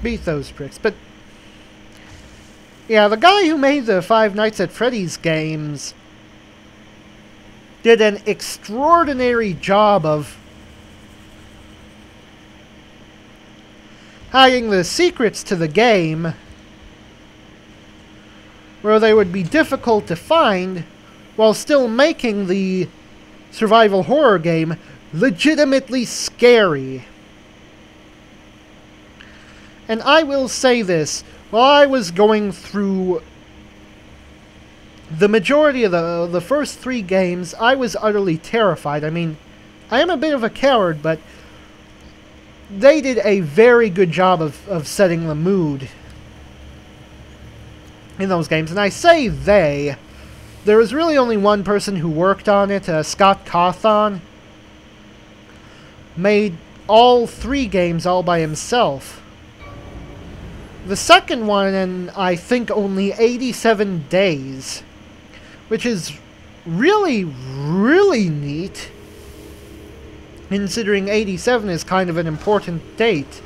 beat those pricks. But yeah, the guy who made the Five Nights at Freddy's games did an extraordinary job of hiding the secrets to the game where they would be difficult to find while still making the survival horror game legitimately scary. And I will say this, while I was going through the majority of the first 3 games, I was utterly terrified. I mean, I am a bit of a coward, but they did a very good job of setting the mood in those games. And I say they. There was really only one person who worked on it, Scott Cawthon. Made all 3 games all by himself. The second one in, I think, only 87 days. Which is really, really neat. Considering 87 is kind of an important date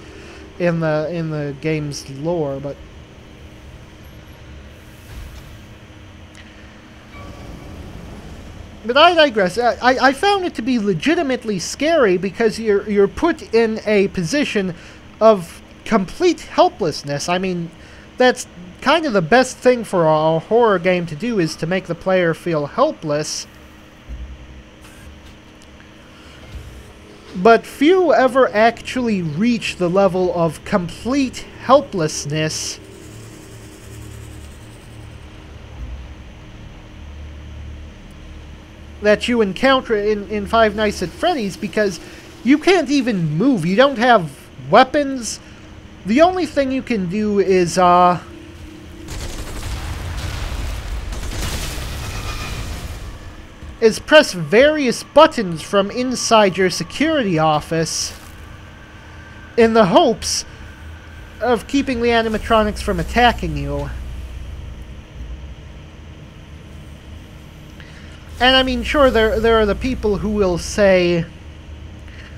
in the game's lore, But I digress. I found it to be legitimately scary because you're put in a position of complete helplessness. I mean, that's kind of the best thing for a horror game to do, is to make the player feel helpless. But few ever actually reach the level of complete helplessness that you encounter in Five Nights at Freddy's, because you can't even move. You don't have weapons. The only thing you can do is press various buttons from inside your security office in the hopes of keeping the animatronics from attacking you. And I mean, sure, there are the people who will say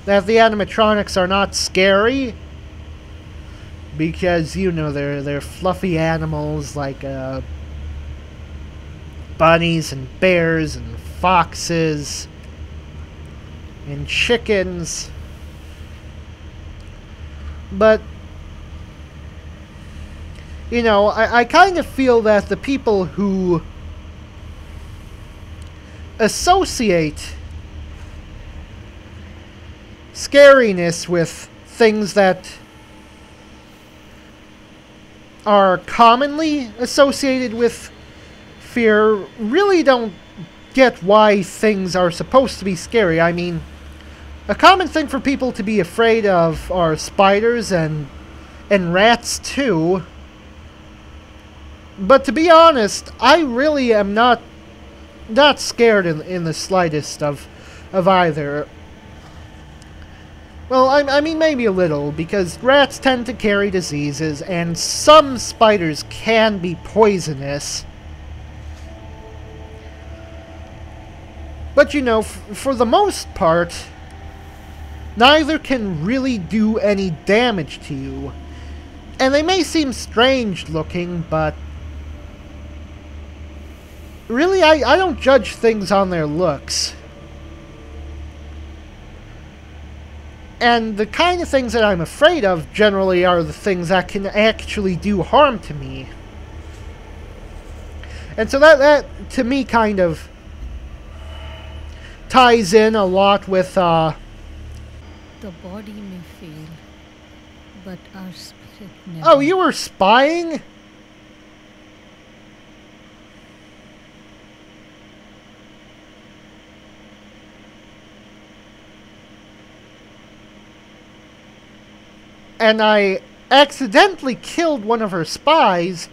that the animatronics are not scary because, you know, they're fluffy animals like bunnies and bears and foxes and chickens. But, you know, I kind of feel that the people who associate scariness with things that are commonly associated with fear really don't get why things are supposed to be scary. I mean, a common thing for people to be afraid of are spiders and rats too. But to be honest, I really am not scared in the slightest of either. Well, I mean, maybe a little, because rats tend to carry diseases, and some spiders can be poisonous. But, you know, for the most part, neither can really do any damage to you. And they may seem strange looking, but really, I don't judge things on their looks. And the kind of things that I'm afraid of generally are the things that can actually do harm to me. And so that to me, kind of ties in a lot with, The body may fail, but our spirit never. Oh, you were spying? And I accidentally killed one of her spies,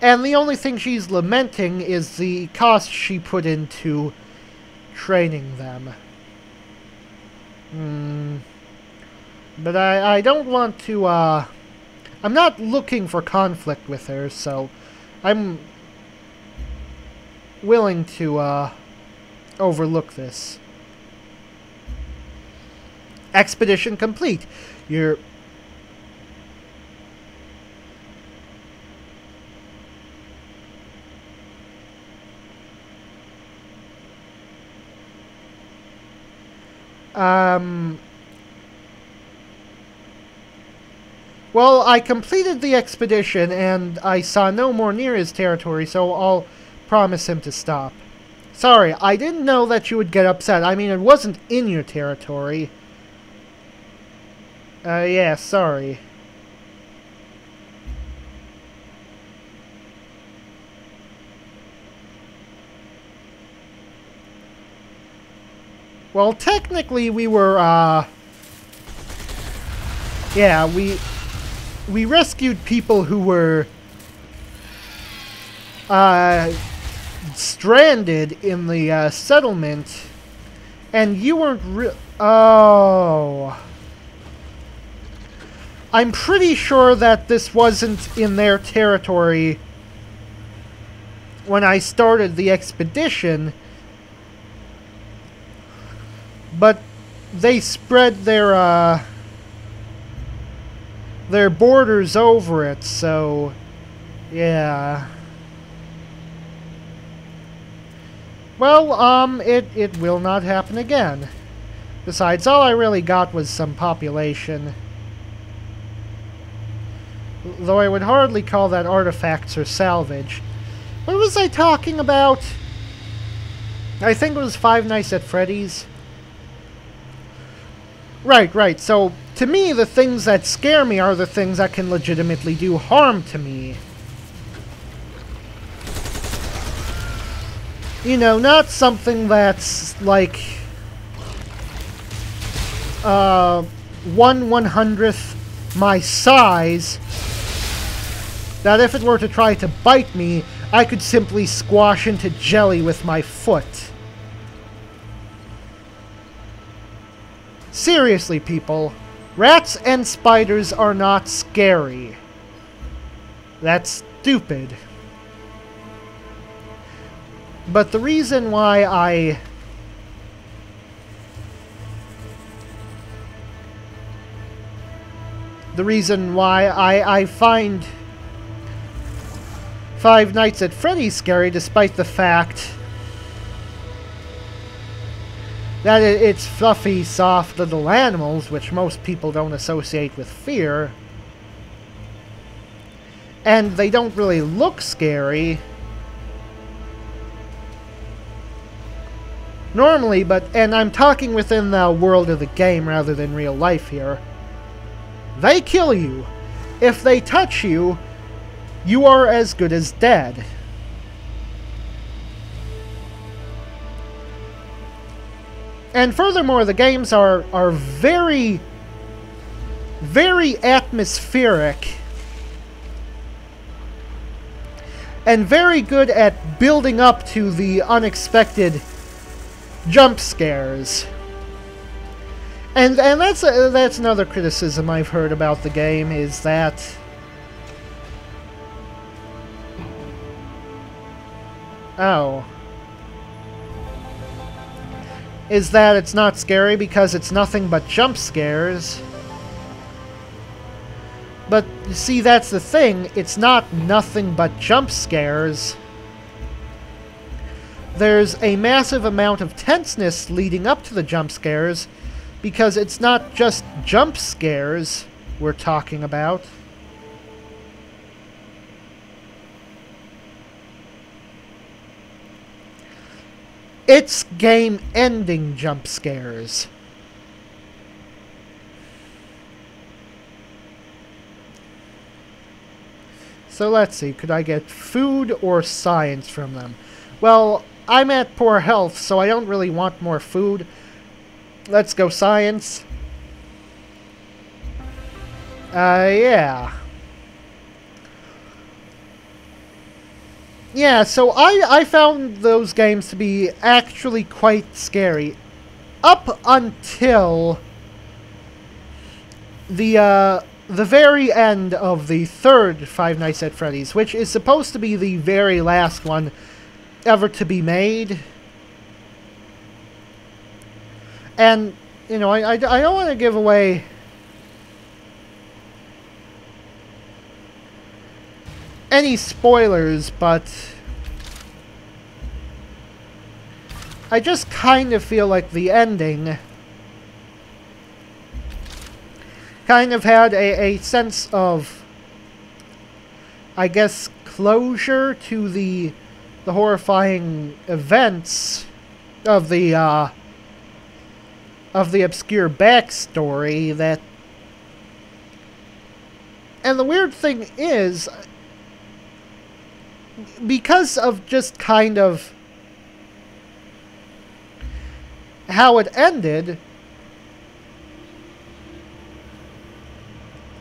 and the only thing she's lamenting is the cost she put into training them. But I don't want to, I'm not looking for conflict with her, so I'm willing to, overlook this. Expedition complete. Well, I completed the expedition, and I saw no more near his territory, so I'll promise him to stop. Sorry, I didn't know that you would get upset. I mean, it wasn't in your territory. Yeah, sorry. Well, technically we were, yeah, we rescued people who were, stranded in the, settlement, and you weren't oh. I'm pretty sure that this wasn't in their territory when I started the expedition, but they spread their borders over it, so yeah. Well, it will not happen again. Besides, all I really got was some population. Though I would hardly call that artifacts or salvage. What was I talking about? I think it was Five Nights at Freddy's. Right. So, to me, the things that scare me are the things that can legitimately do harm to me. You know, not something that's, like, 1/100th my size, that if it were to try to bite me, I could simply squash into jelly with my foot. Seriously, people, rats and spiders are not scary. That's stupid. But the reason why I find Five Nights at Freddy's scary, despite the fact that it's fluffy, soft little animals, which most people don't associate with fear, and they don't really look scary normally, and I'm talking within the world of the game rather than real life here. They kill you. If they touch you, you are as good as dead. And furthermore, the games are very, very atmospheric and very good at building up to the unexpected jump scares. And that's another criticism I've heard about the game, is that it's not scary because it's nothing but jump scares. But you see, that's the thing, it's not nothing but jump scares. There's a massive amount of tenseness leading up to the jump scares, because it's not just jump scares we're talking about. It's game-ending jump scares. So let's see, could I get food or science from them? Well, I'm at poor health, so I don't really want more food. Let's go science. Yeah. Yeah, so I found those games to be actually quite scary. Up until the very end of the third Five Nights at Freddy's, which is supposed to be the very last one ever to be made. And, you know, I don't want to give away any spoilers, but I just kind of feel like the ending kind of had a sense of, I guess, closure to the horrifying events of the obscure backstory that. And the weird thing is, because of just kind of how it ended,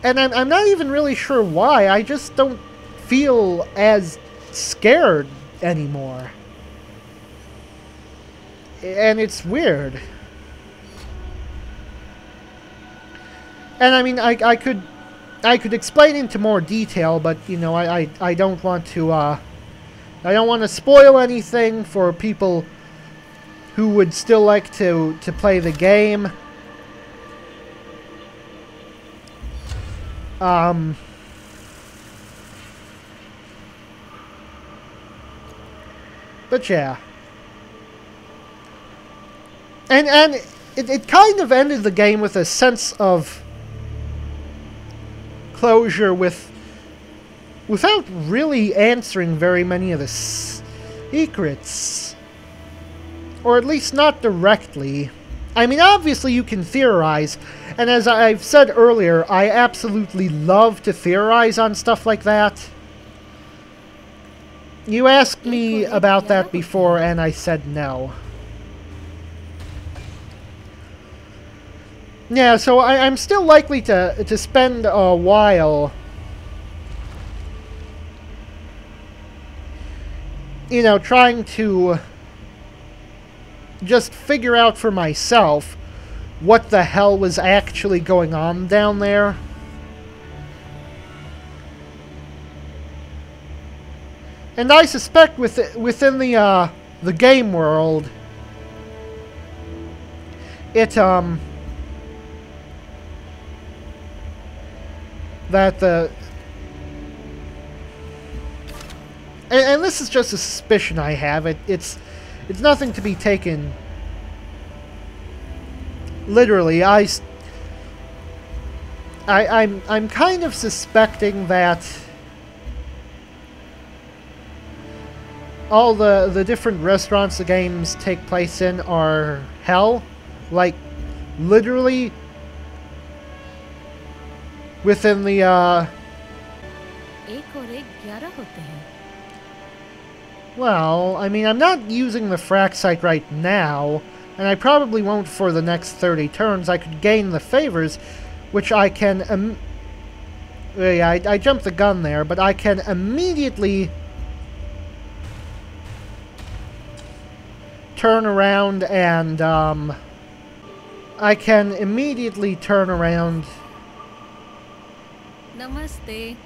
and I'm not even really sure why, I just don't feel as scared anymore. And it's weird. And I mean, I could explain into more detail, but you know, I don't want to spoil anything for people who would still like to play the game. But yeah. And it kind of ended the game with a sense of closure without really answering very many of the secrets. Or at least not directly. I mean, obviously you can theorize, and as I've said earlier, I absolutely love to theorize on stuff like that. You asked me about that before, and I said no. Yeah, so I'm still likely to spend a while, you know, trying to just figure out for myself what the hell was actually going on down there. And I suspect within the game world, it that the and this is just a suspicion I have. It's nothing to be taken literally. I'm kind of suspecting that all the different restaurants the games take place in are hell, like literally within the well, I mean, I'm not using the frac site right now, and I probably won't for the next 30 turns. I could gain the favors, which I can... yeah, I jumped the gun there, but I can immediately turn around and, I can immediately turn around... Namaste.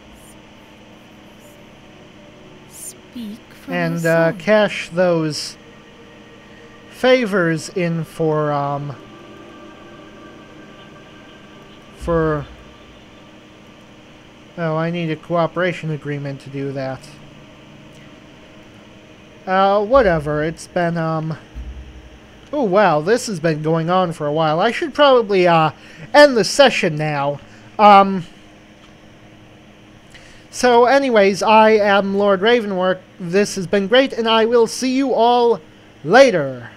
Speak from and your soul. cash those favors in for oh, I need a cooperation agreement to do that. Whatever, it's been oh wow, this has been going on for a while. I should probably end the session now. So anyways, I am Lord Revonworc. This has been great, and I will see you all later.